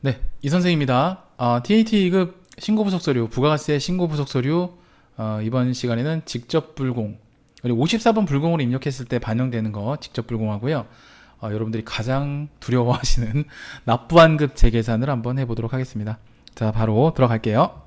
네, 이 선생입니다. TAT 2급 신고부속 서류, 부가세 신고부속 서류 이번 시간에는 직접 불공, 그리고 54번 불공으로 입력했을 때 반영되는 거 직접 불공하고요. 여러분들이 가장 두려워하시는 납부환급 재계산을 한번 해보도록 하겠습니다. 자, 바로 들어갈게요.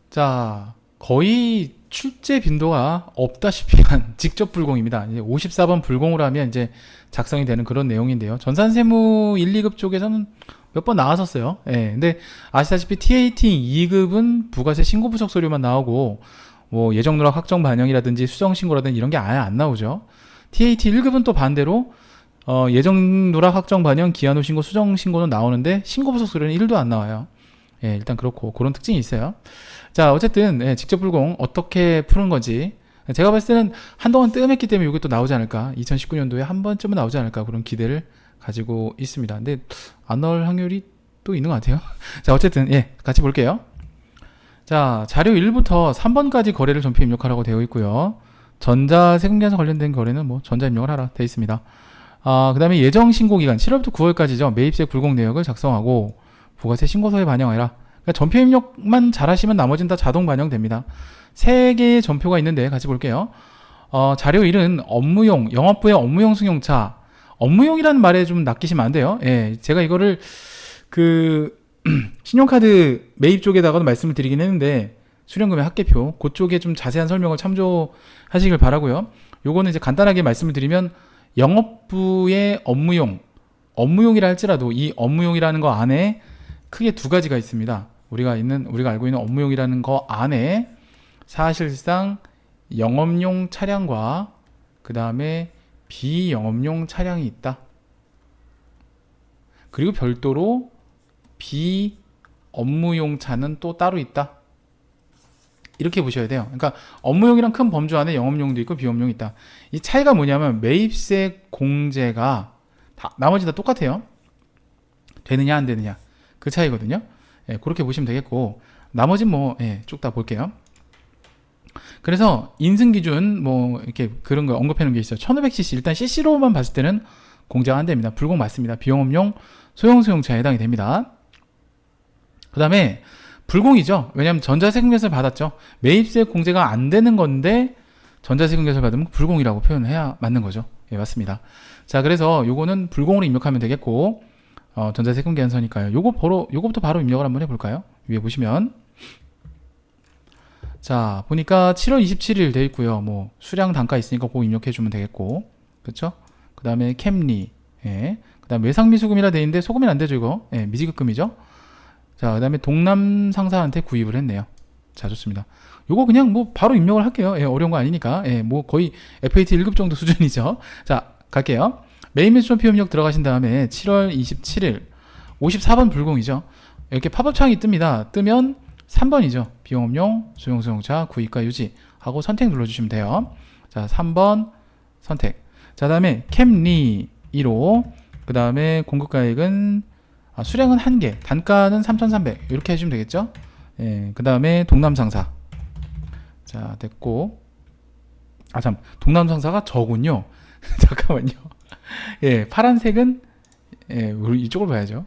자, 거의 출제 빈도가 없다시피 한 직접 불공입니다. 이제 54번 불공으로 하면 이제 작성이 되는 그런 내용인데요. 전산세무 1, 2급 쪽에서는 몇 번 나왔었어요. 예. 근데 아시다시피 TAT 2급은 부가세 신고부속 서류만 나오고 뭐 예정 누락 확정 반영이라든지 수정 신고라든지 이런 게 아예 안 나오죠. TAT 1급은 또 반대로 예정 누락 확정 반영 기한 후 신고 수정 신고는 나오는데 신고부속 서류는 1도 안 나와요. 예, 일단 그렇고 그런 특징이 있어요. 자, 어쨌든 직접 불공 어떻게 푸는 건지 제가 봤을 때는 한동안 뜸했기 때문에 이게 또 나오지 않을까, 2019년도에 한 번쯤은 나오지 않을까, 그런 기대를 가지고 있습니다. 근데 안 나올 확률이 또 있는 것 같아요. 자, 어쨌든 같이 볼게요. 자, 자료 1부터 3번까지 거래를 전표 입력하라고 되어 있고요. 전자세금계산서 관련된 거래는 뭐 전자 입력을 하라 되어 있습니다. 그 다음에 예정 신고 기간 7월부터 9월까지죠. 매입세 불공 내역을 작성하고 부가세 신고서에 반영해라. 그러니까 전표 입력만 잘하시면 나머지는 다 자동 반영됩니다. 3개의 전표가 있는데 같이 볼게요. 자료 1은 업무용, 영업부의 업무용 승용차. 업무용이라는 말에 좀 낚이시면 안 돼요. 예, 제가 이거를 신용카드 매입 쪽에다가도 말씀을 드리긴 했는데 수령금의 합계표 그쪽에 좀 자세한 설명을 참조하시길 바라고요. 요거는 이제 간단하게 말씀을 드리면 영업부의 업무용이라 할지라도 이 업무용이라는 거 안에 크게 두 가지가 있습니다. 우리가 알고 있는 업무용이라는 거 안에 사실상 영업용 차량과 그 다음에 비영업용 차량이 있다. 그리고 별도로 비업무용 차는 또 따로 있다. 이렇게 보셔야 돼요. 그러니까 업무용이란 큰 범주 안에 영업용도 있고 비업무용이 있다. 이 차이가 뭐냐면 매입세 공제가 나머지 다 똑같아요. 되느냐 안 되느냐 그 차이거든요. 그렇게 보시면 되겠고 나머지는 뭐 쭉 다 볼게요. 그래서 인승 기준 뭐 이렇게 그런 거 언급해 놓은 게 있어요. 1500cc 일단 cc로만 봤을 때는 공제가 안 됩니다. 불공 맞습니다. 비용업용 소형수용차에 해당이 됩니다. 그 다음에 불공이죠. 왜냐하면 전자세금계산을 받았죠. 매입세 공제가 안 되는 건데 전자세금계산을 받으면 불공이라고 표현을 해야 맞는 거죠. 예, 맞습니다. 자, 그래서 요거는 불공으로 입력하면 되겠고 전자세금계산서니까요. 요거부터 바로 입력을 한번 해볼까요? 위에 보시면 자, 보니까 7월 27일 돼 있고요. 뭐 수량 단가 있으니까 그거 입력해 주면 되겠고, 그렇죠? 그 다음에 캠리, 그 다음 외상미수금이라 돼 있는데 소금이 안 되죠 이거. 미지급금이죠. 자, 그 다음에 동남 상사한테 구입을 했네요. 자, 좋습니다. 요거 그냥 뭐 바로 입력을 할게요. 어려운 거 아니니까. 뭐 거의 FAT 1급 정도 수준이죠. 자, 갈게요. 메인 매수전표 입력 들어가신 다음에 7월 27일 54번 불공이죠. 이렇게 팝업 창이 뜹니다. 뜨면 3번이죠. 비용업용 소형수용차 구입과 유지 하고 선택 눌러주시면 돼요. 자, 3번 선택. 자, 다음에 캠리 1호, 그 다음에 공급가액은 수량은 1개, 단가는 3,300 이렇게 해주시면 되겠죠. 그 다음에 동남상사. 자, 됐고, 참, 동남상사가 저군요. 잠깐만요. 파란색은 우리 이쪽을 봐야죠.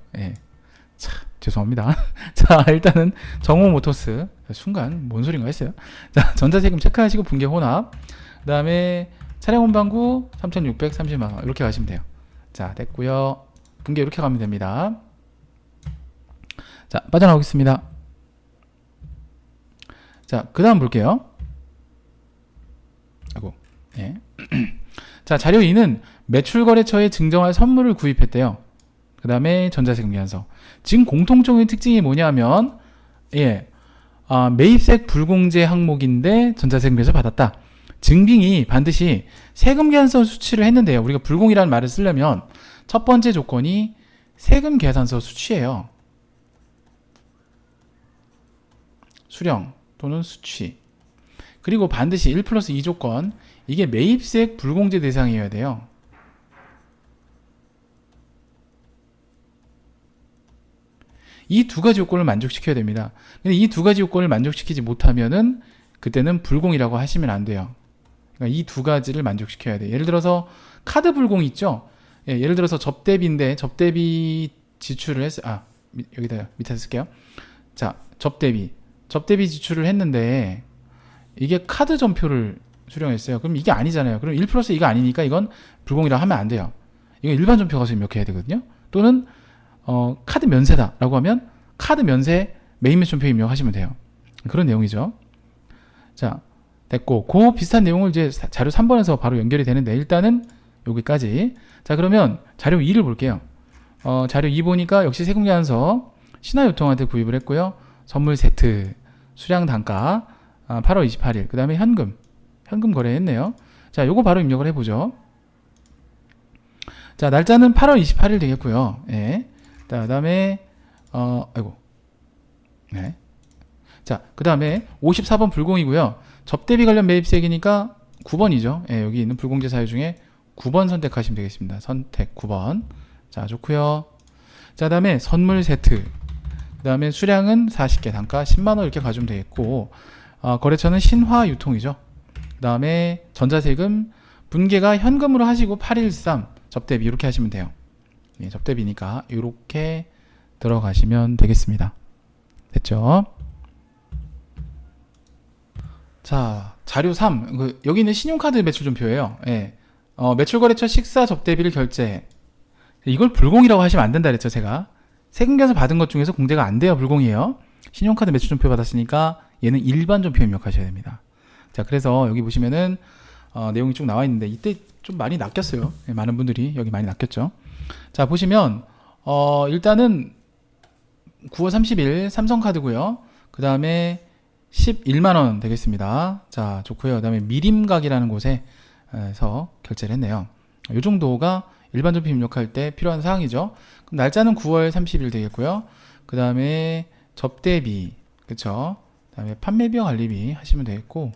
참, 죄송합니다. 자, 일단은 정호모터스. 순간 뭔 소린가 했어요. 자, 전자세금 체크하시고 분계 혼합. 그 다음에 차량 운반구 3,630만원 이렇게 가시면 돼요. 자, 됐고요. 분계 이렇게 가면 됩니다. 자, 빠져나오겠습니다. 자, 그 다음 볼게요. 자, 자료 2는 매출거래처에 증정할 선물을 구입했대요. 그 다음에 전자세금계산서. 지금 공통적인 특징이 뭐냐면 매입세 불공제 항목인데 전자세금계산서 받았다. 증빙이 반드시 세금계산서 수취를 했는데요. 우리가 불공이라는 말을 쓰려면 첫 번째 조건이 세금계산서 수취예요. 수령 또는 수취. 그리고 반드시 1+2 조건, 이게 매입세 불공제 대상이어야 돼요. 이 두 가지 요건을 만족시켜야 됩니다. 근데 이 두 가지 요건을 만족시키지 못하면은 그때는 불공이라고 하시면 안 돼요. 그러니까 이 두 가지를 만족시켜야 돼요. 예를 들어서 카드 불공 있죠. 예를 들어서 접대비인데 접대비 지출을 했어요. 여기다 밑에 쓸게요. 자, 접대비 지출을 했는데 이게 카드 전표를 수령했어요. 그럼 이게 아니잖아요. 그럼 1 플러스 2가 아니니까 이건 불공이라 하면 안 돼요. 이건 일반 전표 가서 입력해야 되거든요. 또는 카드 면세다라고 하면 카드 면세 메인 매출 전표 입력하시면 돼요. 그런 내용이죠. 자, 됐고 그 비슷한 내용을 이제 자료 3번에서 바로 연결이 되는데 일단은 여기까지. 자, 그러면 자료 2를 볼게요. 자료 2 보니까 역시 세금계산서 신화유통한테 구입을 했고요. 선물 세트, 수량 단가 8월 28일, 그 다음에 현금 거래했네요. 자, 요거 바로 입력을 해보죠. 자, 날짜는 8월 28일 되겠고요. 예. 그 다음에 아이고. 네. 자, 그 다음에 54번 불공이고요. 접대비 관련 매입세액이니까 9번이죠. 예, 여기 있는 불공제 사유 중에 9번 선택하시면 되겠습니다. 선택 9번. 자, 좋고요. 자, 그 다음에 선물 세트, 그 다음에 수량은 40개, 단가 10만원 이렇게 가주면 되겠고, 거래처는 신화유통이죠. 그 다음에 전자세금 분계가 현금으로 하시고 813 접대비 이렇게 하시면 돼요. 예, 접대비니까 이렇게 들어가시면 되겠습니다. 됐죠? 자, 자료 3. 여기는 신용카드 매출전표예요. 예. 매출거래처 식사 접대비를 결제. 이걸 불공이라고 하시면 안 된다 그랬죠, 제가. 세금계산 받은 것 중에서 공제가 안 돼요. 불공이에요. 신용카드 매출전표 받았으니까 얘는 일반 전표 입력하셔야 됩니다. 자, 그래서 여기 보시면은 내용이 쭉 나와 있는데 이때 좀 많이 낚였어요. 네, 많은 분들이 여기 많이 낚였죠. 자, 보시면 일단은 9월 30일 삼성카드고요. 그 다음에 11만원 되겠습니다. 자, 좋고요. 그 다음에 미림각이라는 곳에서 결제를 했네요. 이 정도가 일반 전표 입력할 때 필요한 사항이죠. 그럼 날짜는 9월 30일 되겠고요. 그 다음에 접대비, 그쵸? 그 다음에 판매비와 관리비 하시면 되겠고,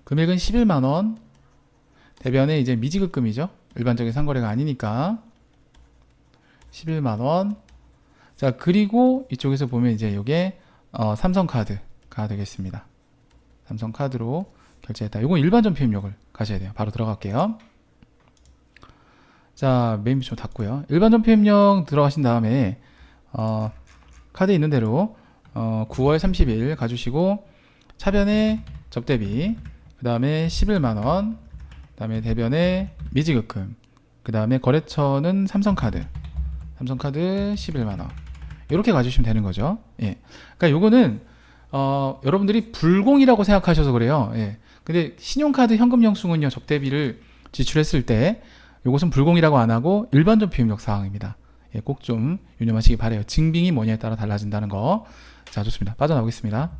금액은 11만원, 대변에 이제 미지급금이죠. 일반적인 상거래가 아니니까 11만원. 자, 그리고 이쪽에서 보면 이제 이게 삼성카드가 되겠습니다. 삼성카드로 결제했다. 이건 일반 전표 입력을 가셔야 돼요. 바로 들어갈게요. 자, 메인 비추 닫고요. 일반 전표 입력 들어가신 다음에 카드에 있는 대로 9월 30일 가주시고, 차변에 접대비, 그 다음에 11만원, 그 다음에 대변에 미지급금, 그 다음에 거래처는 삼성카드 11만원 이렇게 가주시면 되는 거죠. 예. 그러니까 요거는 여러분들이 불공이라고 생각하셔서 그래요. 예. 근데 신용카드 현금 영수증은요, 접대비를 지출했을 때 요것은 불공이라고 안 하고 일반 전표 입력 사항입니다. 예, 꼭 좀 유념하시기 바래요. 증빙이 뭐냐에 따라 달라진다는 거. 자, 좋습니다. 빠져나오겠습니다.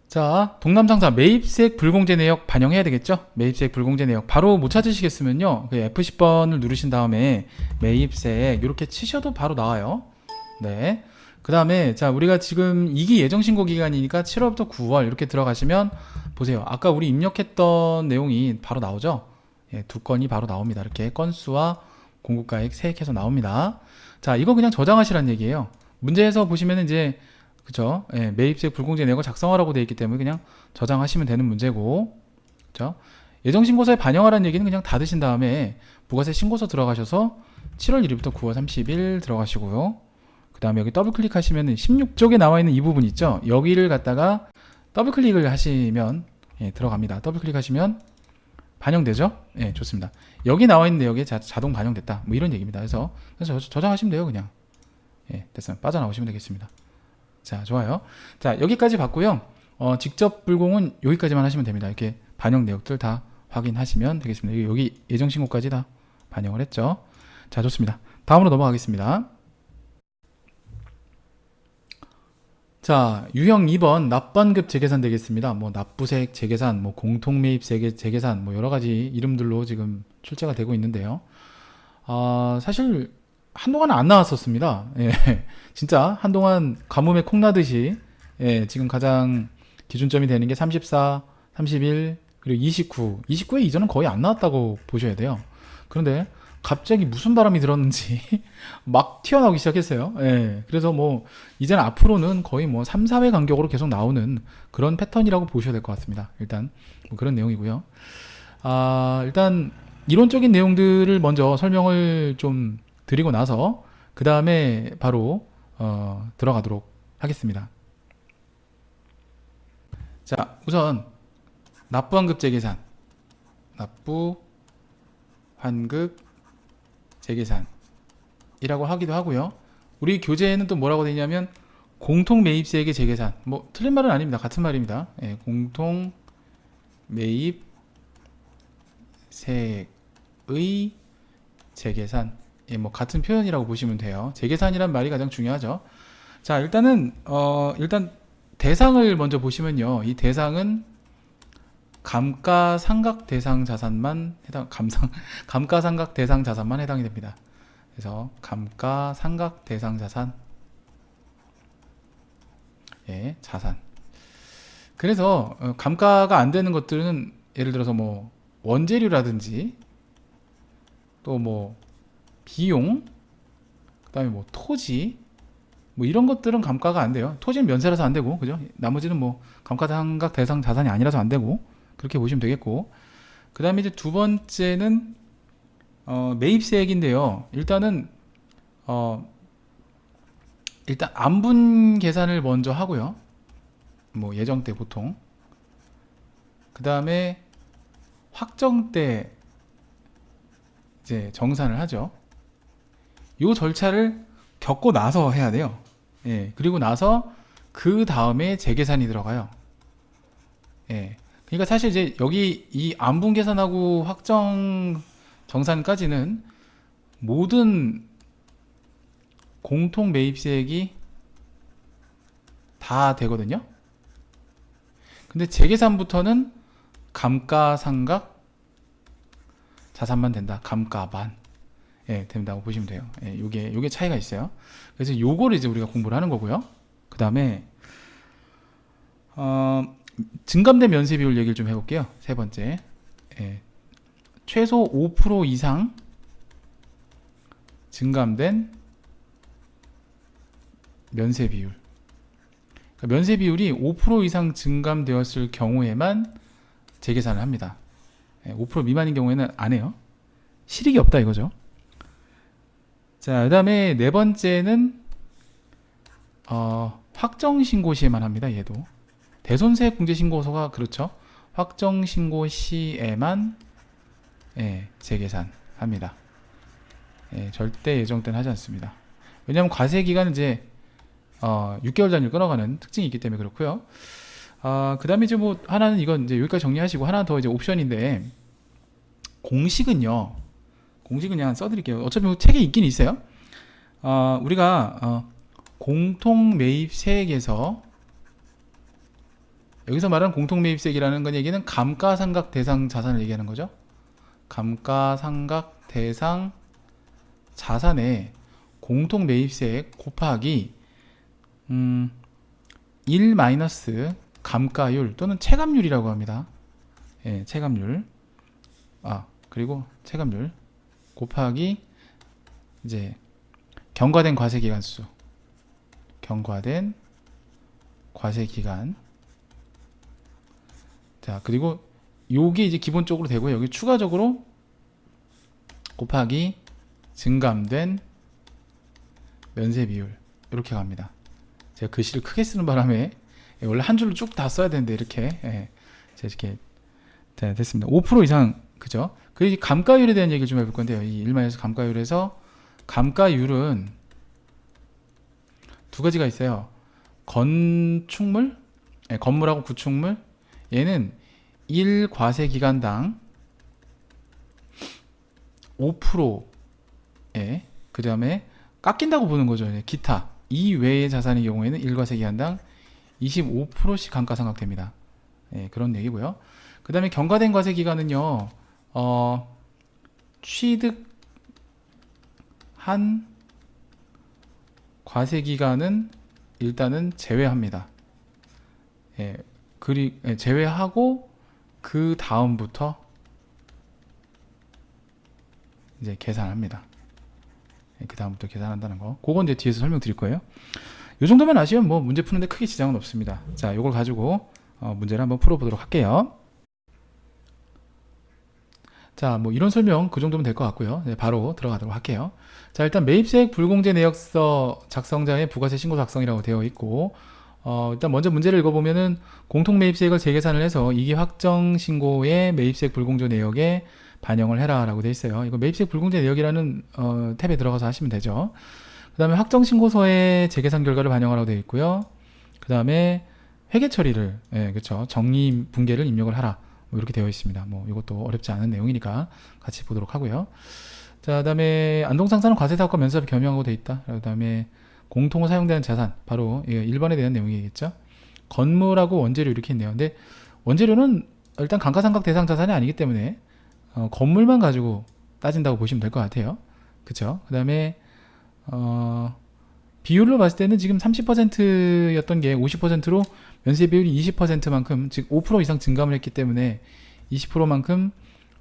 자, 동남상사 매입세액 불공제 내역 반영해야 되겠죠? 매입세액 불공제 내역 바로 못 찾으시겠으면요, 그 F10번을 누르신 다음에 매입세액 이렇게 치셔도 바로 나와요. 네. 그 다음에 자, 우리가 지금 2기 예정신고 기간이니까 7월부터 9월 이렇게 들어가시면 보세요. 아까 우리 입력했던 내용이 바로 나오죠? 예, 두 건이 바로 나옵니다. 이렇게 건수와 공급가액 세액해서 나옵니다. 자, 이거 그냥 저장하시라는 얘기예요. 문제에서 보시면은 이제 그쵸? 예, 매입세액 불공제 내역을 작성하라고 되어 있기 때문에 그냥 저장하시면 되는 문제고, 그쵸? 예정신고서에 반영하라는 얘기는 그냥 닫으신 다음에 부가세 신고서 들어가셔서 7월 1일부터 9월 30일 들어가시고요. 그 다음에 여기 더블 클릭하시면 16쪽에 나와 있는 이 부분 있죠? 여기를 갖다가 더블 클릭을 하시면 예, 들어갑니다. 더블 클릭하시면 반영되죠? 예, 좋습니다. 여기 나와 있는 내역에 자동 반영됐다. 뭐 이런 얘기입니다. 그래서 저장하시면 돼요, 그냥. 예, 됐어요. 빠져나오시면 되겠습니다. 자, 좋아요. 자, 여기까지 봤고요. 직접 불공은 여기까지만 하시면 됩니다. 이렇게 반영 내역들 다 확인하시면 되겠습니다. 여기 예정신고까지 다 반영을 했죠. 자, 좋습니다. 다음으로 넘어가겠습니다. 자, 유형 2번 납반급 재계산 되겠습니다. 뭐 납부세액 재계산, 뭐 공통매입세액 재계산, 뭐 여러 가지 이름들로 지금 출제가 되고 있는데요. 사실 한동안 안 나왔었습니다. 예, 진짜 한동안 가뭄에 콩나듯이 예, 지금 가장 기준점이 되는 게 34, 31, 그리고 29. 29에 이전은 거의 안 나왔다고 보셔야 돼요. 그런데 갑자기 무슨 바람이 들었는지 막 튀어나오기 시작했어요. 예, 그래서 뭐 이제는 앞으로는 거의 뭐 3, 4회 간격으로 계속 나오는 그런 패턴이라고 보셔야 될 것 같습니다. 일단 뭐 그런 내용이고요. 일단 이론적인 내용들을 먼저 설명을 좀 드리고 나서 그 다음에 바로 들어가도록 하겠습니다. 자, 우선 납부환급 재계산, 납부환급 재계산이라고 하기도 하고요. 우리 교재에는 또 뭐라고 되어 있냐면 공통 매입세액의 재계산. 뭐 틀린 말은 아닙니다. 같은 말입니다. 예, 공통 매입세액의 재계산. 예, 뭐 같은 표현이라고 보시면 돼요. 재계산이란 말이 가장 중요하죠. 자, 일단 대상을 먼저 보시면요. 이 대상은 감가상각 대상 자산만 감가상각 대상 자산만 해당이 됩니다. 그래서 감가상각 대상 자산, 예, 자산. 그래서 감가가 안 되는 것들은 예를 들어서 뭐 원재료라든지 또 뭐 비용, 그다음에 뭐 토지, 뭐 이런 것들은 감가가 안 돼요. 토지는 면세라서 안 되고, 그죠? 나머지는 뭐 감가상각 대상 자산이 아니라서 안 되고, 그렇게 보시면 되겠고. 그 다음에 이제 두 번째는 매입세액인데요. 일단 안분 계산을 먼저 하고요. 뭐 예정 때 보통. 그 다음에 확정 때 이제 정산을 하죠. 요 절차를 겪고 나서 해야 돼요. 예, 그리고 나서 그 다음에 재계산이 들어가요. 예, 그러니까 사실 이제 여기 이 안분 계산하고 확정 정산까지는 모든 공통 매입세액이 다 되거든요. 근데 재계산부터는 감가상각 자산만 된다. 감가만. 예, 된다고 보시면 돼요. 예, 요게 차이가 있어요. 그래서 요거를 이제 우리가 공부를 하는 거고요. 그 다음에 증감된 면세 비율 얘기를 좀 해볼게요. 세 번째, 예, 최소 5% 이상 증감된 면세 비율. 그러니까 면세 비율이 5% 이상 증감되었을 경우에만 재계산을 합니다. 예, 5% 미만인 경우에는 안 해요. 실익이 없다 이거죠. 자, 그 다음에 네 번째는 확정신고 시에만 합니다. 얘도 대손세 공제신고서가 그렇죠. 확정신고 시에만, 예, 재계산합니다. 예, 절대 예정 때는 하지 않습니다. 왜냐하면 과세기간은 이제 6개월 단위로 끊어가는 특징이 있기 때문에 그렇고요. 그 다음에 이제 뭐 하나는 이건 이제 여기까지 정리하시고, 하나 더 이제 옵션인데, 공식은 그냥 써드릴게요. 어차피 뭐 책에 있긴 있어요. 우리가 공통 매입세액에서, 여기서 말하는 공통 매입세액이라는 건 얘기는 감가상각 대상 자산을 얘기하는 거죠. 감가상각 대상 자산의 공통 매입세액 곱하기 1 마이너스 감가율 또는 체감률이라고 합니다. 예, 체감률. 그리고 체감률 곱하기 이제 경과된 과세기간수. 경과된 과세기간. 자, 그리고 요게 이제 기본적으로 되고요. 여기 추가적으로 곱하기 증감된 면세 비율. 이렇게 갑니다. 제가 글씨를 크게 쓰는 바람에 원래 한 줄로 쭉 다 써야 되는데 이렇게, 예, 제가 이렇게 됐습니다. 5% 이상, 그죠? 그리고 감가율에 대한 얘기를 좀 해볼 건데요. 이 1만에서 감가율에서 감가율은 두 가지가 있어요. 건축물, 예, 건물하고 구축물. 얘는 1과세기간당 5%에, 그 다음에 깎인다고 보는 거죠. 기타 이외의 자산의 경우에는 1과세기간당 25%씩 감가상각됩니다. 예, 그런 얘기고요. 그 다음에 경과된 과세기간은요, 취득한 과세기간은 일단은 제외합니다. 예, 제외하고 그 다음부터 이제 계산합니다. 예, 그 다음부터 계산한다는 거. 그건 이제 뒤에서 설명드릴 거예요. 이 정도만 아시면 뭐 문제 푸는데 크게 지장은 없습니다. 자, 이걸 가지고 문제를 한번 풀어보도록 할게요. 자, 뭐 이런 설명 그 정도면 될 것 같고요. 네, 바로 들어가도록 할게요. 자, 일단 매입세액 불공제 내역서 작성자의 부가세 신고 작성이라고 되어 있고, 일단 먼저 문제를 읽어보면은 공통 매입세액을 재계산을 해서 2기 확정 신고의 매입세액 불공제 내역에 반영을 해라 라고 되어 있어요. 이거 매입세액 불공제 내역이라는 탭에 들어가서 하시면 되죠. 그 다음에 확정 신고서에 재계산 결과를 반영하라고 되어 있고요. 그 다음에 회계 처리를, 예, 그쵸, 정리 분계를 입력을 하라, 뭐 이렇게 되어 있습니다. 뭐 이것도 어렵지 않은 내용이니까 같이 보도록 하고요. 자, 그 다음에 안동상사는 과세사업과 면세사업이 겸용하고 되어 있다. 그 다음에 공통으로 사용되는 자산, 바로 1번에 대한 내용이겠죠. 건물하고 원재료 이렇게 있네요. 근데 원재료는 일단 감가상각 대상 자산이 아니기 때문에 건물만 가지고 따진다고 보시면 될 것 같아요. 그쵸? 그 다음에 비율로 봤을 때는 지금 30%였던 게 50%로 면세 비율이 20%만큼, 즉 5% 이상 증감을 했기 때문에 20%만큼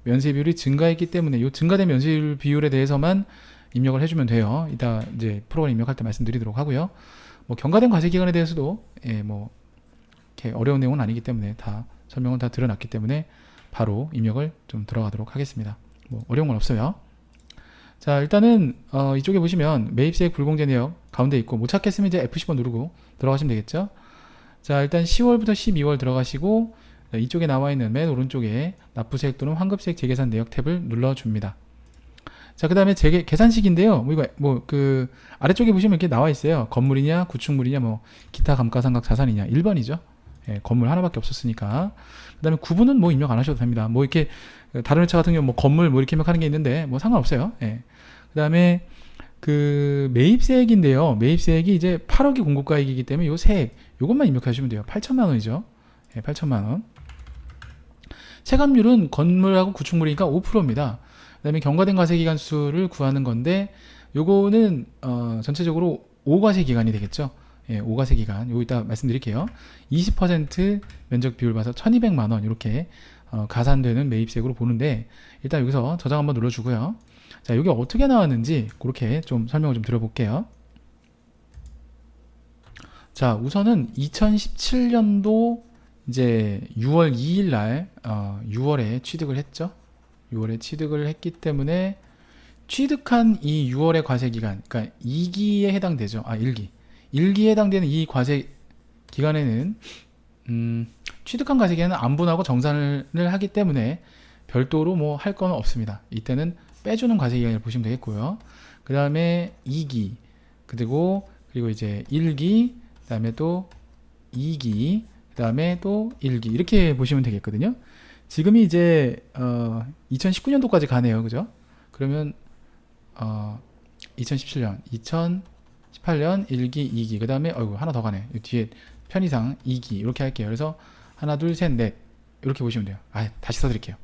면세 비율이 증가했기 때문에 이 증가된 면세 비율에 대해서만 입력을 해주면 돼요. 이따 이제 프로그램 입력할 때 말씀드리도록 하고요. 뭐 경과된 과세 기간에 대해서도, 예, 뭐 이렇게 어려운 내용은 아니기 때문에 다 설명은 다 드러났기 때문에 바로 입력을 좀 들어가도록 하겠습니다. 뭐 어려운 건 없어요. 자, 일단은 이쪽에 보시면 매입세액 불공제 내역 가운데 있고, 못 찾겠으면 이제 F10번 누르고 들어가시면 되겠죠. 자, 일단 10월부터 12월 들어가시고, 이쪽에 나와 있는 맨 오른쪽에 납부세액 또는 환급세액 재계산 내역 탭을 눌러줍니다. 자, 그 다음에 계산식인데요. 뭐 이거 뭐 그 아래쪽에 보시면 이렇게 나와 있어요. 건물이냐, 구축물이냐, 뭐 기타 감가상각 자산이냐. 1번이죠. 예, 건물 하나밖에 없었으니까. 그 다음에 구분은 뭐 입력 안 하셔도 됩니다. 뭐 이렇게 다른 회차 같은 경우 뭐 건물 뭐 이렇게 입력하는 게 있는데 뭐 상관없어요. 예. 그 다음에 그 매입세액인데요. 매입세액이 이제 8억이 공고가액이기 때문에 요 세액, 요것만 입력하시면 돼요. 8천만 원이죠. 예, 8천만 원. 체감률은 건물하고 구축물이니까 5%입니다. 그 다음에 경과된 과세기간 수를 구하는 건데, 요거는 전체적으로 5과세 기간이 되겠죠. 예, 5과세 기간. 요거 이따 말씀드릴게요. 20% 면적 비율 봐서 1200만 원 이렇게 가산되는 매입세액으로 보는데, 일단 여기서 저장 한번 눌러주고요. 자, 이게 어떻게 나왔는지 그렇게 좀 설명을 좀 드려볼게요. 자, 우선은 2017년도 이제 6월 2일 날 6월에 취득을 했죠. 6월에 취득을 했기 때문에 취득한 이 6월의 과세 기간, 그러니까 2기에 해당되죠. 1기에 해당되는 이 과세 기간에는 취득한 과세 기간은 안분하고 정산을 하기 때문에 별도로 뭐 할 건 없습니다. 이때는 빼주는 과세 기간을 보시면 되겠고요. 그 다음에 2기, 그리고 이제 1기, 그 다음에 또 2기, 그 다음에 또 1기, 이렇게 보시면 되겠거든요. 지금이 이제 2019년도까지 가네요. 그죠? 그러면 2017년, 2018년 1기, 2기, 그 다음에 하나 더 가네. 뒤에 편의상 2기 이렇게 할게요. 그래서 하나, 둘, 셋, 넷 이렇게 보시면 돼요. 다시 써드릴게요.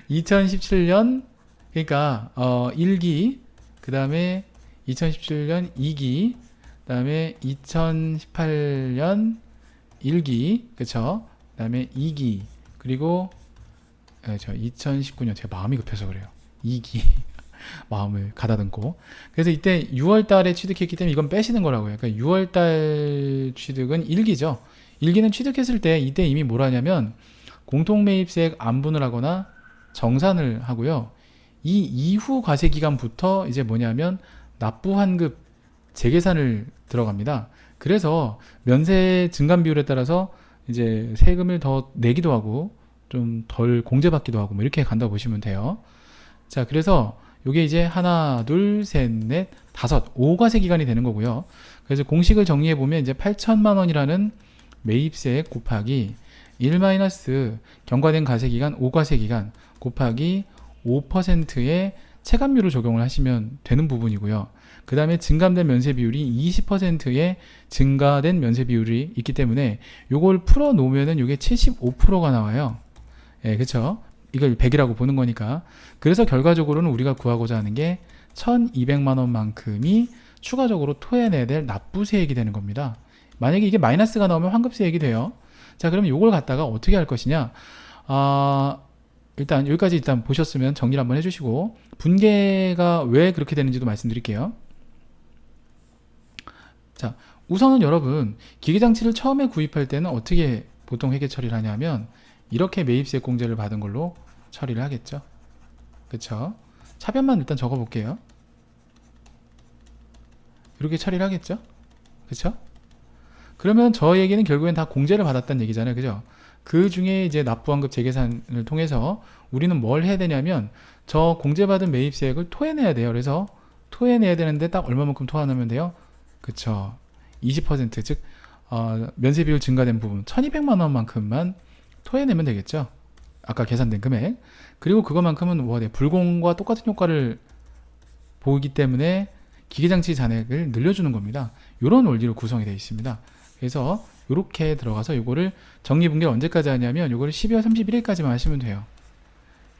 2017년, 그러니까 1기, 그 다음에 2017년 2기, 그 다음에 2018년 1기, 그쵸? 그 다음에 2기, 그리고 저 2019년 제가 마음이 급해서 그래요. 2기 마음을 가다듬고. 그래서 이때 6월 달에 취득했기 때문에 이건 빼시는 거라고요. 그러니까 6월 달 취득은 1기죠. 1기는 취득했을 때 이때 이미 뭘 하냐면 공통매입세액 안분을 하거나 정산을 하고요. 이 이후 과세기간부터 이제 뭐냐면 납부환급 재계산을 들어갑니다. 그래서 면세 증감 비율에 따라서 이제 세금을 더 내기도 하고 좀 덜 공제받기도 하고 뭐 이렇게 간다고 보시면 돼요. 자, 그래서 이게 이제 하나, 둘, 셋, 넷, 다섯, 5과세 기간이 되는 거고요. 그래서 공식을 정리해 보면 이제 8천만 원이라는 매입세액 곱하기 1 경과된 과세 기간 5과세 기간 곱하기 5%의 체감률을 적용을 하시면 되는 부분이고요. 그 다음에 증감된 면세 비율이 20%의 증가된 면세 비율이 있기 때문에 요걸 풀어 놓으면은 요게 75%가 나와요. 예, 그쵸? 이걸 100이라고 보는 거니까. 그래서 결과적으로는 우리가 구하고자 하는 게 1200만 원만큼이 추가적으로 토해내야 될 납부세액이 되는 겁니다. 만약에 이게 마이너스가 나오면 환급세액이 돼요. 자, 그러면 요걸 갖다가 어떻게 할 것이냐? 일단 여기까지 일단 보셨으면 정리를 한번 해주시고, 분계가 왜 그렇게 되는지도 말씀드릴게요. 자, 우선은 여러분 기계장치를 처음에 구입할 때는 어떻게 보통 회계 처리를 하냐면 이렇게 매입세액 공제를 받은 걸로 처리를 하겠죠. 그쵸? 차변만 일단 적어 볼게요. 이렇게 처리를 하겠죠. 그쵸? 그러면 저에게는 결국엔 다 공제를 받았다는 얘기잖아요. 그죠? 그 중에 이제 납부환급 재계산을 통해서 우리는 뭘 해야 되냐면 저 공제받은 매입세액을 토해내야 돼요. 그래서 토해내야 되는데 딱 얼마만큼 토해내면 돼요? 그쵸? 20% 즉 면세 비율 증가된 부분 1200만 원만큼만 토해내면 되겠죠. 아까 계산된 금액. 그리고 그것만큼은 뭐가 돼요? 불공과 똑같은 효과를 보이기 때문에 기계장치 잔액을 늘려주는 겁니다. 이런 원리로 구성이 되어 있습니다. 그래서 이렇게 들어가서 이거를 정리분계를 언제까지 하냐면 이거를 12월 31일까지만 하시면 돼요.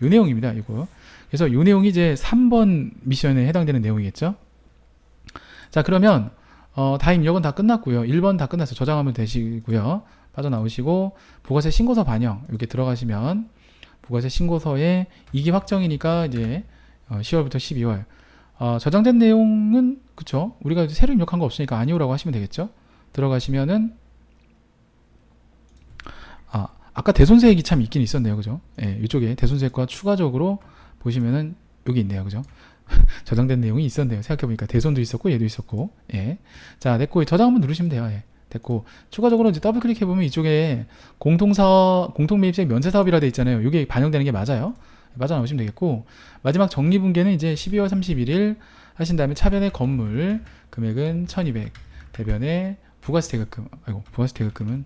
이 내용입니다. 이거. 그래서 이 내용이 이제 3번 미션에 해당되는 내용이겠죠. 자, 그러면 다 입력은 다 끝났고요. 1번 다 끝났어요. 저장하면 되시고요. 빠져나오시고 부가세 신고서 반영 이렇게 들어가시면 부가세 신고서에 이기 확정이니까 이제 10월부터 12월 저장된 내용은 그쵸? 우리가 새로 입력한 거 없으니까 아니오라고 하시면 되겠죠? 들어가시면은 아까 대손세액이 참 있긴 있었네요. 그죠? 예, 이쪽에 대손세액과 추가적으로 보시면은 여기 있네요. 그죠? 저장된 내용이 있었네요. 생각해보니까 대손도 있었고 얘도 있었고. 예. 자, 됐고 저장 한번 누르시면 돼요. 예. 됐고 추가적으로 이제 더블 클릭해보면 이쪽에 공통매입세액 면세사업이라 돼 있잖아요. 이게 반영되는 게 맞아요. 빠져나오시면 되겠고 마지막 정리분계는 이제 12월 31일 하신 다음에 차변의 건물 금액은 1200 대변의 부가세 대급금 부가세 대급금은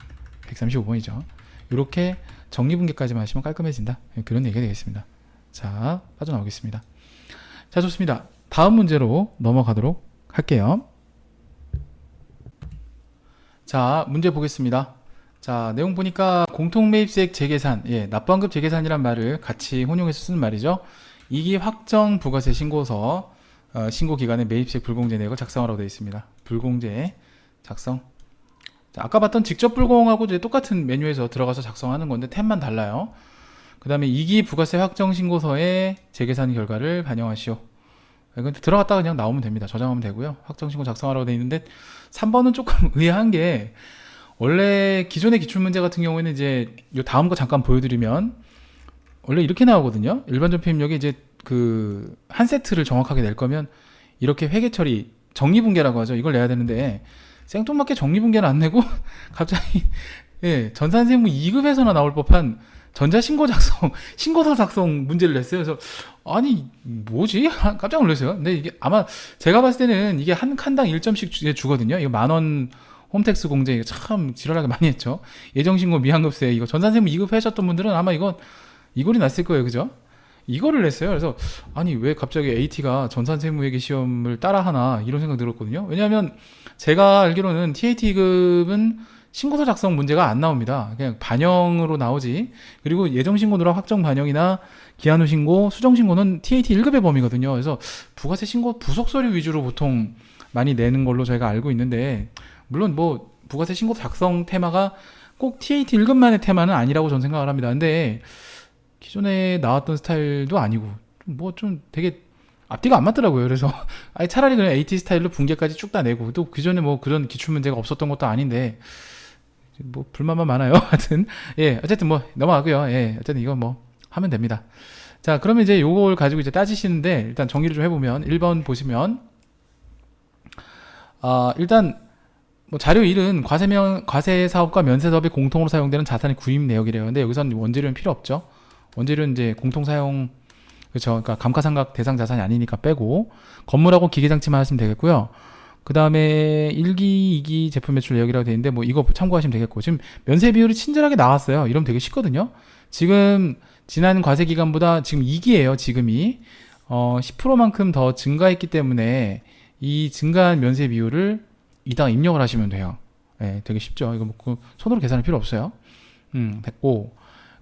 135번이죠. 이렇게 정리분계까지만 하시면 깔끔해진다. 그런 얘기가 되겠습니다. 자, 빠져나오겠습니다. 자, 좋습니다. 다음 문제로 넘어가도록 할게요. 자, 문제 보겠습니다. 자, 내용 보니까 공통매입세액 재계산, 납부환급 재계산이란 말을 같이 혼용해서 쓰는 말이죠. 이기 확정 부가세 신고서 신고 기간에 매입세액 불공제 내역을 작성하라고 되어 있습니다. 불공제 작성. 자, 아까 봤던 직접 불공하고 이제 똑같은 메뉴에서 들어가서 작성하는 건데 탭만 달라요. 그 다음에 이기 부가세 확정 신고서에 재계산 결과를 반영하시오. 이건 들어갔다가 그냥 나오면 됩니다. 저장하면 되고요. 확정 신고 작성하라고 되어 있는데 3번은 조금 의아한 게 원래 기존의 기출문제 같은 경우에는 이제 요 다음 거 잠깐 보여드리면 원래 이렇게 나오거든요. 일반 전표 입력에 이제 그 한 세트를 정확하게 낼 거면 이렇게 회계 처리 정리분계라고 하죠. 이걸 내야 되는데 생뚱맞게 정리분계는 안 내고 갑자기 전산세무 2급에서나 나올 법한 전자신고 작성, 신고서 작성 문제를 냈어요. 그래서 아니 뭐지? 깜짝 놀랐어요. 근데 이게 아마 제가 봤을 때는 이게 한 칸당 1점씩 주거든요. 이거 10,000원 홈택스 공제 이거 참 지랄하게 많이 했죠. 예정신고 미환급세 이거 전산세무 2급 하셨던 분들은 아마 이걸이 났을 거예요. 그죠? 이거를 냈어요. 그래서 아니 왜 갑자기 AT가 전산세무회계 시험을 따라하나 이런 생각 들었거든요. 왜냐하면 제가 알기로는 TAT급은 신고서 작성 문제가 안 나옵니다. 그냥 반영으로 나오지. 그리고 예정신고 누락 확정 반영이나 기한 후 신고, 수정 신고는 TAT 1급의 범위거든요. 그래서 부가세 신고 부속 서류 위주로 보통 많이 내는 걸로 저희가 알고 있는데 물론 뭐 부가세 신고 작성 테마가 꼭 TAT 1급만의 테마는 아니라고 저는 생각을 합니다. 근데 기존에 나왔던 스타일도 아니고 뭐 좀 되게 앞뒤가 안 맞더라고요. 그래서 아니 차라리 그냥 AT 스타일로 분계까지 쭉 다 내고 또 그전에 뭐 그런 기출 문제가 없었던 것도 아닌데 뭐 불만만 많아요. 하여튼 어쨌든 뭐 넘어가고요. 어쨌든 이거 뭐 하면 됩니다. 자, 그러면 이제 요걸 가지고 이제 따지시는데 일단 정리를 좀 해보면 1번 보시면 일단 뭐 자료 1은 과세 사업과 면세 사업이 공통으로 사용되는 자산의 구입 내역이래요. 근데 여기서는 원재료는 필요 없죠. 원재료는 이제 공통 사용 그렇죠. 그러니까 감가상각 대상 자산이 아니니까 빼고 건물하고 기계장치만 하시면 되겠고요. 그 다음에 1기, 2기 제품 매출 내역이라고 되어 있는데 뭐 이거 참고하시면 되겠고 지금 면세 비율이 친절하게 나왔어요. 이러면 되게 쉽거든요. 지금 지난 과세 기간보다 지금 2기예요. 지금이 10%만큼 더 증가했기 때문에 이 증가한 면세 비율을 이따가 입력을 하시면 돼요. 되게 쉽죠. 이거 뭐 손으로 계산할 필요 없어요. 됐고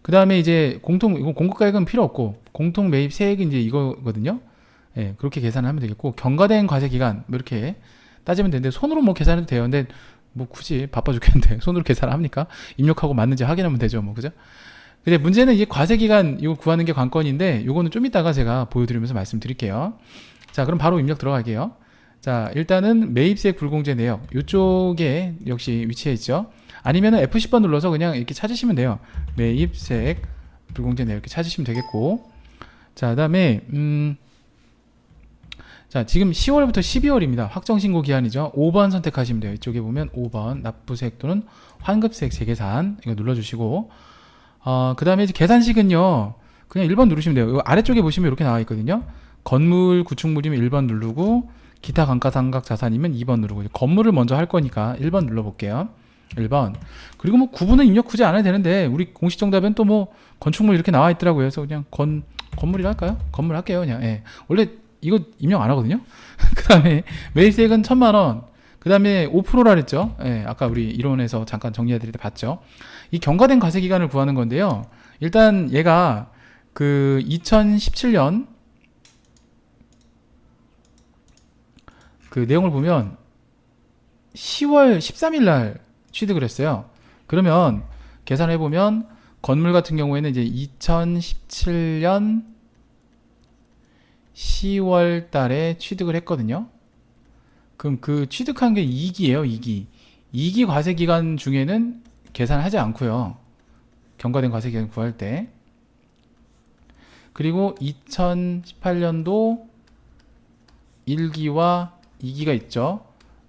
그 다음에 이제 이거 공급가액은 필요 없고 공통 매입 세액이 이제 이거거든요. 그렇게 계산을 하면 되겠고 경과된 과세 기간 뭐 이렇게 따지면 되는데 손으로 뭐 계산해도 돼요. 근데 뭐 굳이 바빠 죽겠는데 손으로 계산을 합니까? 입력하고 맞는지 확인하면 되죠. 뭐 그죠? 근데 문제는 이제 과세 기간 이거 구하는 게 관건인데 요거는 좀 이따가 제가 보여드리면서 말씀드릴게요. 자, 그럼 바로 입력 들어갈게요. 자, 일단은 매입세액 불공제 내역 이쪽에 역시 위치해 있죠. 아니면은 F10번 눌러서 그냥 이렇게 찾으시면 돼요. 매입세액 불공제 네, 이렇게 찾으시면 되겠고. 자, 그다음에 자, 지금 10월부터 12월입니다. 확정신고 기한이죠. 5번 선택하시면 돼요. 이쪽에 보면 5번 납부세액 또는 환급세액 재계산 이거 눌러주시고, 그 다음에 이제 계산식은요, 그냥 1번 누르시면 돼요. 이 아래쪽에 보시면 이렇게 나와 있거든요. 건물 구축물이면 1번 누르고, 기타 감가상각 자산이면 2번 누르고, 건물을 먼저 할 거니까 1번 눌러볼게요. 1번. 그리고 뭐 구분은 입력 굳이 안 해도 되는데, 우리 공식 정답엔 또 뭐 건축물 이렇게 나와 있더라고요. 그래서 그냥 건물이라 할까요? 건물 할게요. 그냥. 예. 원래 이거 입력 안 하거든요. 그 다음에 매입세액은 1,000만원. 그 다음에 5%라 그랬죠. 예, 아까 우리 이론에서 잠깐 정리해드릴 때 봤죠. 이 경과된 과세기간을 구하는 건데요. 일단 얘가 그 2017년 그 내용을 보면 10월 13일 날 취득을 했어요. 그러면 계산해 보면 건물 같은 경우에는 이제 2017년 10월 달에 취득을 했거든요. 그럼 그 취득한 게 2기예요, 2기. 2기 과세 기간 중에는 계산하지 않고요. 경과된 과세 기간 구할 때. 그리고 2018년도 1기와 2기가 있죠.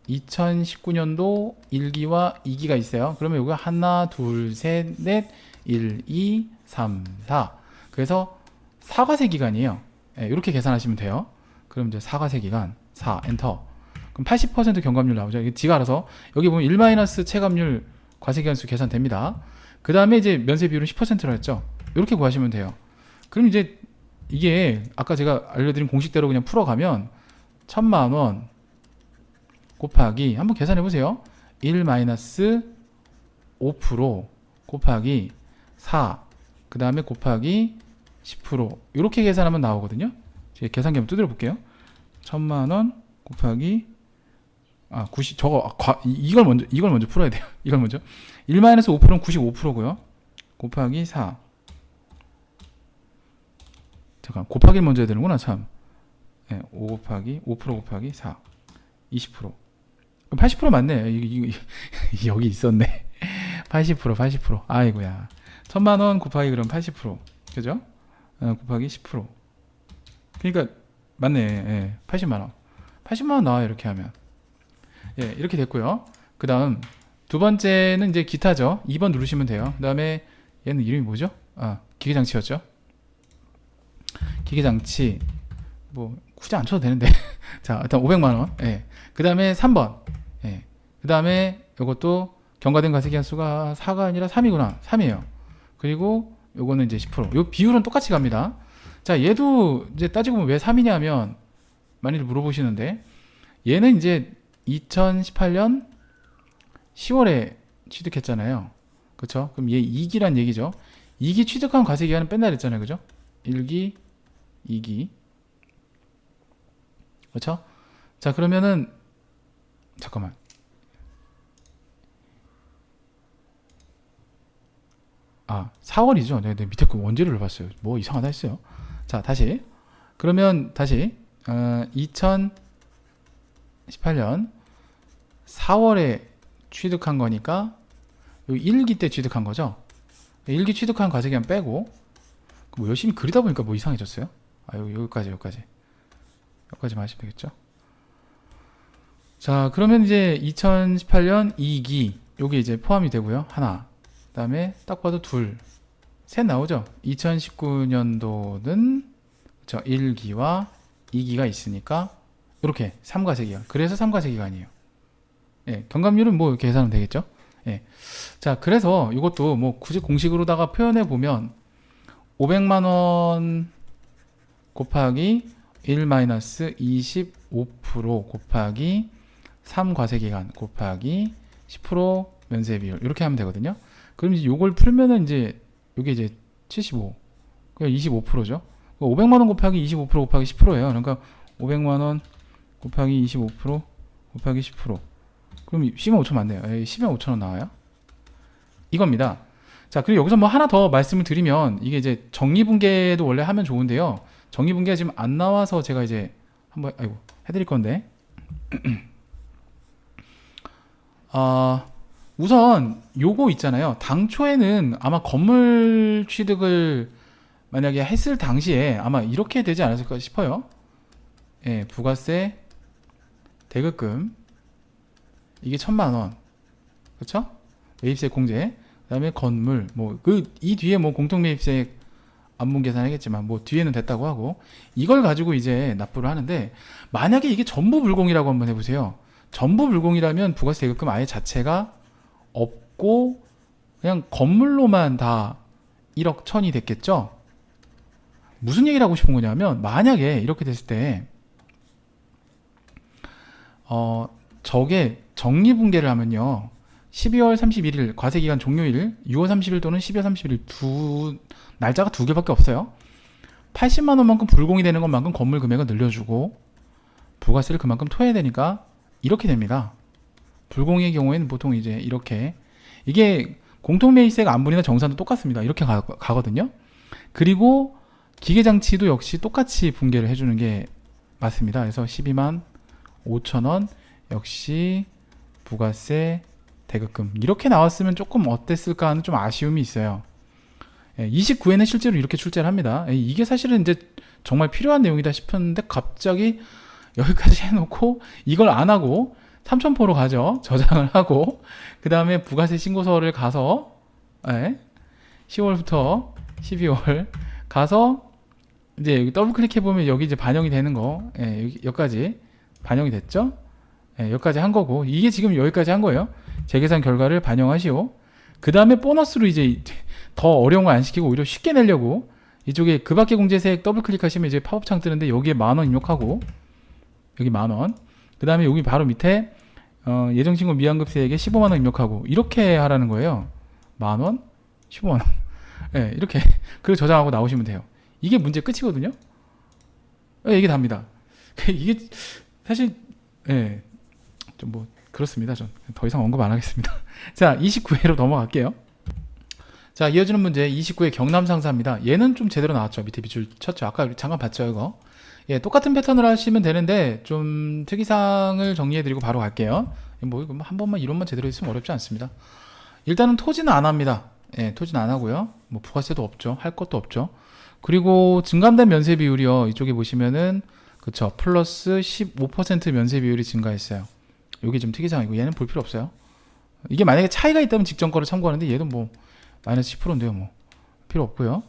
2019년도 1기와 2기가 있어요. 그러면 여기가 하나, 둘, 셋, 넷, 1, 2, 3, 4. 그래서 4과세 기간이에요. 네, 이렇게 계산하시면 돼요. 그럼 이제 4과세 기간 4 엔터. 그럼 80% 경감률 나오죠. 이게 지가 알아서 여기 보면 1- 체감률 과세기간수 계산됩니다. 그 다음에 이제 면세 비율은 10%라 했죠. 이렇게 구하시면 돼요. 그럼 이제 이게 아까 제가 알려드린 공식대로 그냥 풀어가면 1,000만원 곱하기 한번 계산해 보세요. 1-5% 곱하기 4, 그 다음에 곱하기 10% 이렇게 계산하면 나오거든요. 제가 계산기 한번 두드려 볼게요. 1,000만원 곱하기 90, 이걸 먼저 풀어야 돼요. 이걸 먼저. 1-5%는 95%고요. 곱하기 4. 잠깐, 곱하기를 먼저 해야 되는구나, 참. 네, 5 곱하기 4. 20%. 그럼 80% 맞네. 여기 있었네. 80%. 아이고야. 1,000만원 곱하기 그럼 80%. 그죠? 곱하기 10%. 그러니까, 맞네. 예, 80만원. 80만원 나와요, 이렇게 하면. 예, 이렇게 됐고요. 그 다음 두 번째는 이제 기타죠. 2번 누르시면 돼요. 그 다음에 얘는 이름이 뭐죠? 기계장치였죠. 기계장치 뭐 굳이 안 쳐도 되는데 자, 일단 500만원. 예. 그 다음에 3번. 예. 그 다음에 이것도 경과된 과세기간 수가 4가 아니라 3이구나. 3이에요. 그리고 요거는 이제 10%. 요 비율은 똑같이 갑니다. 자, 얘도 이제 따지고 보면 왜 3이냐 하면 많이들 물어보시는데, 얘는 이제 2018년 10월에 취득했잖아요. 그쵸? 그럼 얘 2기란 얘기죠. 2기 취득한 과세기간은 뺀다 그랬잖아요. 그죠? 1기, 2기. 그쵸? 자, 그러면은, 잠깐만. 아, 4월이죠. 네, 밑에 거 원제를 봤어요. 뭐 이상하다 했어요. 자, 다시. 그러면 다시, 2018년 4월에 취득한 거니까 요 1기 때 취득한 거죠. 1기 취득한 과세기간 빼고, 뭐 열심히 그리다 보니까 뭐 이상해졌어요. 여기까지만 하시면 되겠죠. 자, 그러면 이제 2018년 2기 요게 이제 포함이 되고요. 하나. 그 다음에 딱 봐도 둘, 셋 나오죠. 2019년도는 그쵸, 1기와 2기가 있으니까 이렇게 3과세기간. 그래서 3과세기간이에요. 예, 경감률은 뭐 이렇게 계산하면 되겠죠. 예. 자, 그래서 이것도 뭐 굳이 공식으로다가 표현해 보면 500만원 곱하기 1-25% 곱하기 3과세기간 곱하기 10% 면세비율 이렇게 하면 되거든요. 그럼 이제 요걸 풀면은 이제 요게 이제 75, 그냥 25%죠. 500만원 곱하기 25% 곱하기 10%예요. 그러니까 500만원 곱하기 25% 곱하기 10%. 그럼 10만 5천 맞네요. 10만 5천원 나와요. 이겁니다. 자, 그리고 여기서 뭐 하나 더 말씀을 드리면, 이게 이제 정리분계도 원래 하면 좋은데요. 정리분계가 지금 안 나와서 제가 이제 한번 해드릴 건데, 우선 요거 있잖아요. 당초에는 아마 건물 취득을 만약에 했을 당시에 아마 이렇게 되지 않았을까 싶어요. 예, 부가세, 대급금 이게 1,000만원, 그쵸? 매입세 공제, 그 다음에 건물 뭐 이 뒤에 뭐 공통매입세 안분 계산하겠지만 뭐 뒤에는 됐다고 하고, 이걸 가지고 이제 납부를 하는데, 만약에 이게 전부 불공이라고 한번 해보세요. 전부 불공이라면 부가세 대급금 아예 자체가 없고 그냥 건물로만 다 1억 1천이 됐겠죠. 무슨 얘기를 하고 싶은 거냐면, 만약에 이렇게 됐을 때 저게 정리분계를 하면요, 12월 31일 과세기간 종료일, 6월 30일 또는 12월 31일 두 날짜가 두 개밖에 없어요. 80만 원만큼 불공이 되는 것만큼 건물 금액을 늘려주고 부가세를 그만큼 토해야 되니까 이렇게 됩니다. 불공의 경우에는 보통 이제 이렇게, 이게 공통매입세가 안분이나 정산도 똑같습니다. 이렇게 가거든요. 그리고 기계장치도 역시 똑같이 분계를 해주는 게 맞습니다. 그래서 12만 5천 원 역시 부가세 대급금 이렇게 나왔으면 조금 어땠을까 하는 좀 아쉬움이 있어요. 29회는 실제로 이렇게 출제를 합니다. 이게 사실은 이제 정말 필요한 내용이다 싶었는데 갑자기 여기까지 해놓고 이걸 안 하고 3,000포로 가죠. 저장을 하고 그 다음에 부가세 신고서를 가서 10월부터 12월 가서 이제 여기 더블 클릭해보면 여기 이제 반영이 되는 거, 여기까지 반영이 됐죠. 여기까지 한 거고, 이게 지금 여기까지 한 거예요. 재계산 결과를 반영하시오. 그 다음에 보너스로 이제 더 어려운 거 안 시키고 오히려 쉽게 내려고 이쪽에 그 밖에 공제세액 더블 클릭하시면 이제 팝업창 뜨는데 여기에 10,000원 입력하고, 여기 10,000원, 그 다음에 여기 바로 밑에 예정신고 미환급세액에 15만원 입력하고 이렇게 하라는 거예요. 10,000원 15만원 이렇게 그리고 저장하고 나오시면 돼요. 이게 문제 끝이거든요. 이게 답니다. 이게 사실 좀 뭐 그렇습니다. 전 더 이상 언급 안 하겠습니다. 자, 29회로 넘어갈게요. 자, 이어지는 문제 29회 경남상사입니다. 얘는 좀 제대로 나왔죠. 밑에 밑줄 쳤죠. 아까 잠깐 봤죠, 이거. 똑같은 패턴을 하시면 되는데 좀 특이사항을 정리해드리고 바로 갈게요. 뭐 이거 한 번만 이론만 제대로 했으면 어렵지 않습니다. 일단은 토지는 안 합니다. 토지는 안 하고요. 뭐 부가세도 없죠. 할 것도 없죠. 그리고 증감된 면세 비율이요. 이쪽에 보시면은 그쵸, 플러스 15% 면세 비율이 증가했어요. 여기 좀 특이사항이고 얘는 볼 필요 없어요. 이게 만약에 차이가 있다면 직전 거를 참고하는데 얘도 뭐 마이너스 10%인데요. 뭐 필요 없고요.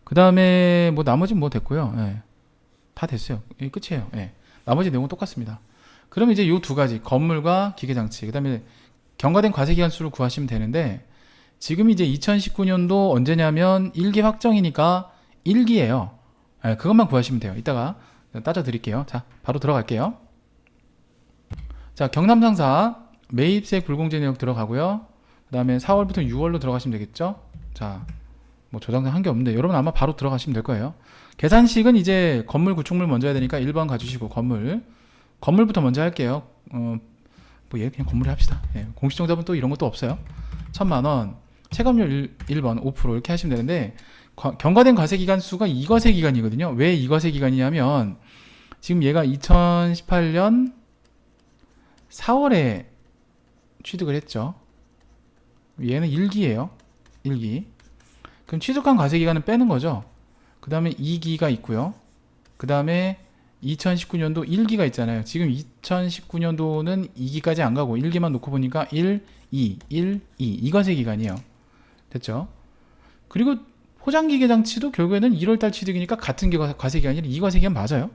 그 다음에 뭐 나머지 뭐 됐고요. 다 됐어요. 끝이에요. 나머지 내용은 똑같습니다. 그럼 이제 요 두 가지, 건물과 기계장치, 그 다음에 경과된 과세기간수를 구하시면 되는데, 지금 이제 2019년도 언제냐면 1기 확정이니까 1기예요. 그것만 구하시면 돼요. 이따가 따져 드릴게요. 자, 바로 들어갈게요. 자, 경남상사 매입세액 불공제 내역 들어가고요. 그 다음에 4월부터 6월로 들어가시면 되겠죠. 자, 뭐 저장된 한 게 없는데 여러분 아마 바로 들어가시면 될 거예요. 계산식은 이제 건물 구축물 먼저 해야 되니까 1번 가주시고, 건물부터 먼저 할게요. 뭐 얘 그냥 건물에 합시다. 공시 정답은 또 이런 것도 없어요. 1,000만원, 체감률 1번 5% 이렇게 하시면 되는데, 경과된 과세기간 수가 이과세기간이거든요. 왜 이과세기간이냐면 지금 얘가 2018년 4월에 취득을 했죠. 얘는 1기예요. 1기. 그럼 취득한 과세기간은 빼는 거죠. 그 다음에 2기가 있고요. 그 다음에 2019년도 1기가 있잖아요. 지금 2019년도는 2기까지 안 가고 1기만 놓고 보니까 1, 2, 1, 2 이과세기간이에요. 됐죠? 그리고 포장기계장치도 결국에는 1월달 취득이니까 같은 과세기간이 2과세기간 맞아요.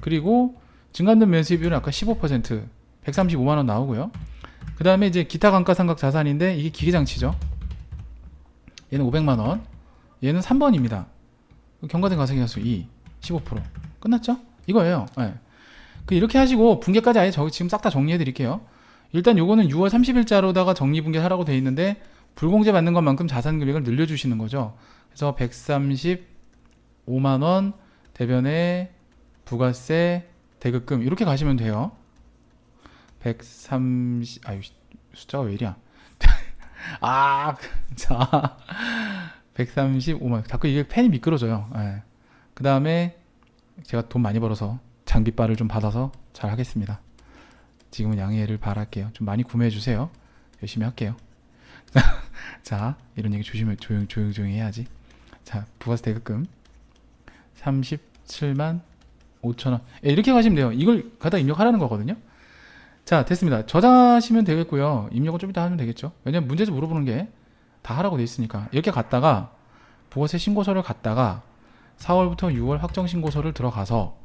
그리고 증감된 면세 비율은 아까 15% 135만원 나오고요. 그 다음에 이제 기타 감가상각 자산인데 이게 기계장치죠. 얘는 500만원, 얘는 3번입니다. 경과된 과세기간수 2, 15% 끝났죠? 이거예요. 이렇게 하시고 분계까지 아예 지금 싹 다 정리해 드릴게요. 일단 요거는 6월 30일자로다가 정리분계 하라고 되어 있는데, 불공제 받는 것만큼 자산 금액을 늘려주시는 거죠. 그래서 135만원 대변에 부가세 대급금 이렇게 가시면 돼요. 130, 아유 숫자가 왜 이랴. 자 135만, 자꾸 이게 펜이 미끄러져요. 그 다음에 제가 돈 많이 벌어서 장비빨을 좀 받아서 잘 하겠습니다. 지금은 양해를 바랄게요. 좀 많이 구매해 주세요. 열심히 할게요. 자, 이런 얘기 조용히 해야지. 자, 부가세 대급금 37만 5천원. 이렇게 가시면 돼요. 이걸 갖다 입력하라는 거거든요. 자, 됐습니다. 저장하시면 되겠고요. 입력은 좀 이따 하면 되겠죠. 왜냐면 문제에서 물어보는 게 다 하라고 돼 있으니까. 이렇게 갔다가 부가세 신고서를 갖다가 4월부터 6월 확정 신고서를 들어가서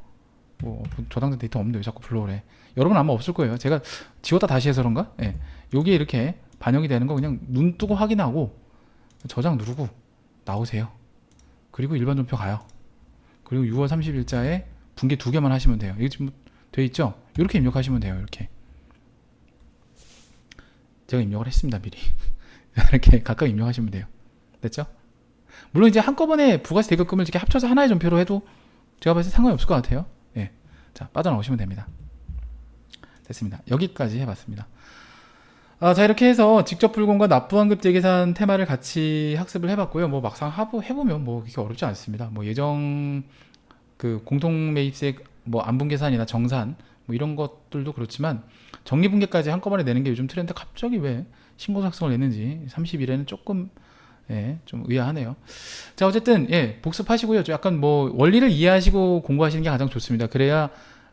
뭐 저장된 데이터 없는데 왜 자꾸 불러오래. 여러분 아마 없을 거예요. 제가 지웠다 다시 해서 그런가? 예. 여기에 이렇게 반영이 되는 거 그냥 눈 뜨고 확인하고 저장 누르고 나오세요. 그리고 일반 전표 가요. 그리고 6월 30일자에 분기 2개만 하시면 돼요. 이게 지금 돼 있죠? 이렇게 입력하시면 돼요. 이렇게. 제가 입력을 했습니다. 미리. 이렇게 각각 입력하시면 돼요. 됐죠? 물론 이제 한꺼번에 부가세 대급금을 이렇게 합쳐서 하나의 전표로 해도 제가 봤을 때 상관이 없을 것 같아요. 예. 자, 빠져나오시면 됩니다. 됐습니다. 여기까지 해봤습니다. 자, 이렇게 해서 직접 불공과 납부환급 재계산 테마를 같이 학습을 해봤고요. 뭐 막상 해보면 뭐 그렇게 어렵지 않습니다. 뭐 예정 그 공통매입세 뭐 안분계산이나 정산 뭐 이런 것들도 그렇지만 정리분계까지 한꺼번에 내는 게 요즘 트렌드. 갑자기 왜 신고 작성을 냈는지 30일에는 조금 좀 의아하네요. 자, 어쨌든 복습하시고요. 좀 약간 뭐 원리를 이해하시고 공부하시는 게 가장 좋습니다. 그래야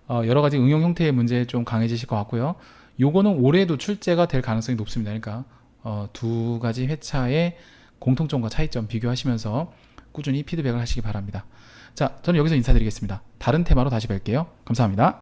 여러 가지 응용 형태의 문제에 좀 강해지실 것 같고요. 요거는 올해도 출제가 될 가능성이 높습니다. 그러니까 두 가지 회차의 공통점과 차이점 비교하시면서 꾸준히 피드백을 하시기 바랍니다. 자, 저는 여기서 인사드리겠습니다. 다른 테마로 다시 뵐게요. 감사합니다.